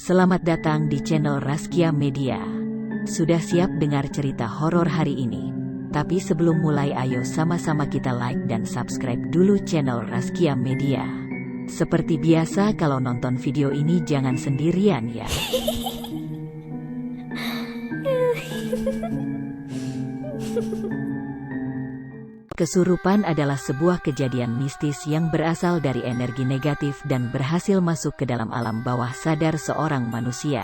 Selamat datang di channel Raskia Media. Sudah siap dengar cerita horor hari ini? Tapi sebelum mulai ayo sama-sama kita like dan subscribe dulu channel Raskia Media. Seperti biasa kalau nonton video ini jangan sendirian ya. Kesurupan adalah sebuah kejadian mistis yang berasal dari energi negatif dan berhasil masuk ke dalam alam bawah sadar seorang manusia.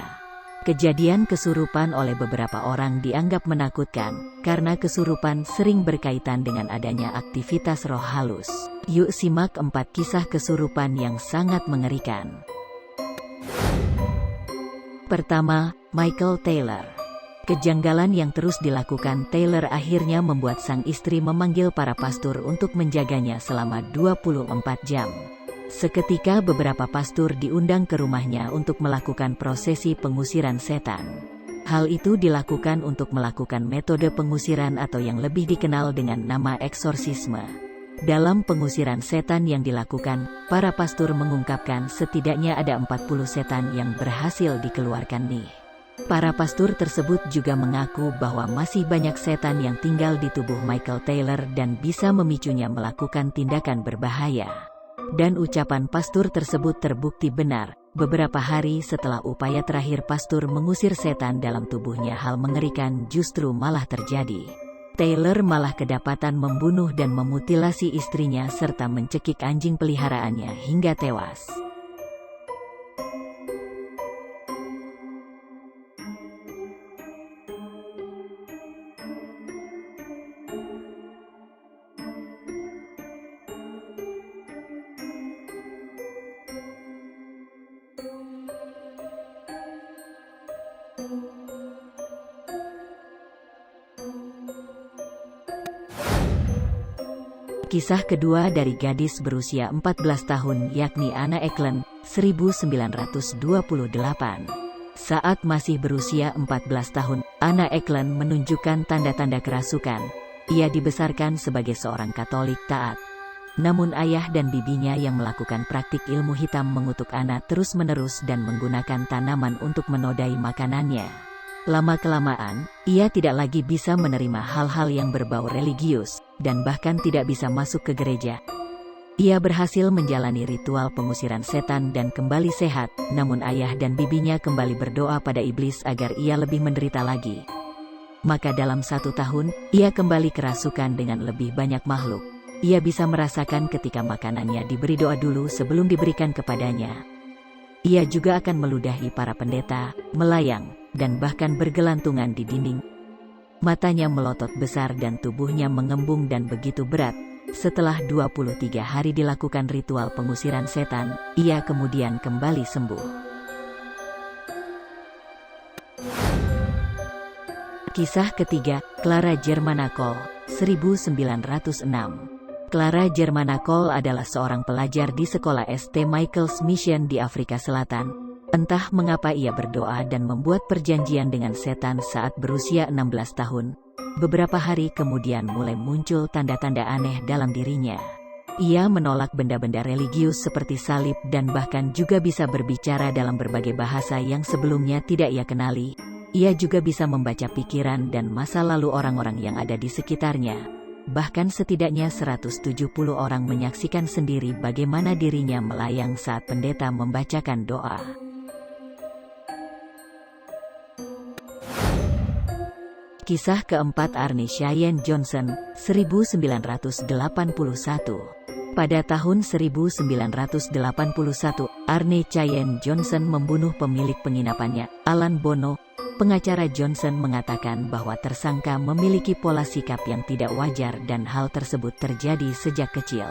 Kejadian kesurupan oleh beberapa orang dianggap menakutkan, karena kesurupan sering berkaitan dengan adanya aktivitas roh halus. Yuk simak 4 kisah kesurupan yang sangat mengerikan. Pertama, Michael Taylor. Kejanggalan yang terus dilakukan Taylor akhirnya membuat sang istri memanggil para pastor untuk menjaganya selama 24 jam. Seketika beberapa pastor diundang ke rumahnya untuk melakukan prosesi pengusiran setan. Hal itu dilakukan untuk melakukan metode pengusiran atau yang lebih dikenal dengan nama eksorsisme. Dalam pengusiran setan yang dilakukan, para pastor mengungkapkan setidaknya ada 40 setan yang berhasil dikeluarkan nih. Para pastor tersebut juga mengaku bahwa masih banyak setan yang tinggal di tubuh Michael Taylor dan bisa memicunya melakukan tindakan berbahaya. Dan ucapan pastor tersebut terbukti benar. Beberapa hari setelah upaya terakhir pastor mengusir setan dalam tubuhnya, hal mengerikan justru malah terjadi. Taylor malah kedapatan membunuh dan memutilasi istrinya serta mencekik anjing peliharaannya hingga tewas. Kisah kedua dari gadis berusia 14 tahun yakni Anna Eklund, 1928. Saat masih berusia 14 tahun, Anna Eklund menunjukkan tanda-tanda kerasukan. Ia dibesarkan sebagai seorang Katolik taat. Namun ayah dan bibinya yang melakukan praktik ilmu hitam mengutuk Anna terus-menerus dan menggunakan tanaman untuk menodai makanannya. Lama-kelamaan, ia tidak lagi bisa menerima hal-hal yang berbau religius, dan bahkan tidak bisa masuk ke gereja. Ia berhasil menjalani ritual pengusiran setan dan kembali sehat, namun ayah dan bibinya kembali berdoa pada iblis agar ia lebih menderita lagi. Maka dalam 1 tahun, ia kembali kerasukan dengan lebih banyak makhluk. Ia bisa merasakan ketika makanannya diberi doa dulu sebelum diberikan kepadanya. Ia juga akan meludahi para pendeta, melayang, dan bahkan bergelantungan di dinding. Matanya melotot besar dan tubuhnya mengembung dan begitu berat. Setelah 23 hari dilakukan ritual pengusiran setan, ia kemudian kembali sembuh. Kisah ketiga, Clara Germana Cole, 1906. Clara Germana Cole adalah seorang pelajar di sekolah St. Michael's Mission di Afrika Selatan. Entah mengapa ia berdoa dan membuat perjanjian dengan setan saat berusia 16 tahun. Beberapa hari kemudian mulai muncul tanda-tanda aneh dalam dirinya. Ia menolak benda-benda religius seperti salib dan bahkan juga bisa berbicara dalam berbagai bahasa yang sebelumnya tidak ia kenali. Ia juga bisa membaca pikiran dan masa lalu orang-orang yang ada di sekitarnya. Bahkan setidaknya 170 orang menyaksikan sendiri bagaimana dirinya melayang saat pendeta membacakan doa. Kisah keempat, Arne Cheyenne Johnson, 1981. Pada tahun 1981, Arne Cheyenne Johnson membunuh pemilik penginapannya, Alan Bono. Pengacara Johnson mengatakan bahwa tersangka memiliki pola sikap yang tidak wajar dan hal tersebut terjadi sejak kecil.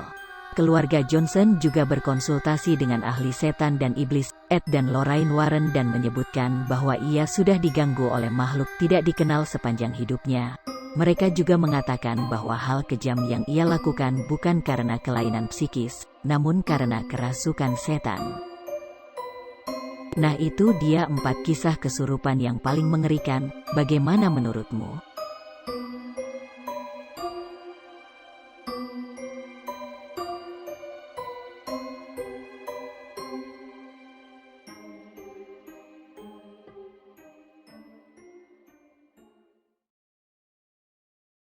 Keluarga Johnson juga berkonsultasi dengan ahli setan dan iblis, Ed dan Lorraine Warren, dan menyebutkan bahwa ia sudah diganggu oleh makhluk tidak dikenal sepanjang hidupnya. Mereka juga mengatakan bahwa hal kejam yang ia lakukan bukan karena kelainan psikis, namun karena kerasukan setan. Nah itu dia 4 kisah kesurupan yang paling mengerikan. Bagaimana menurutmu?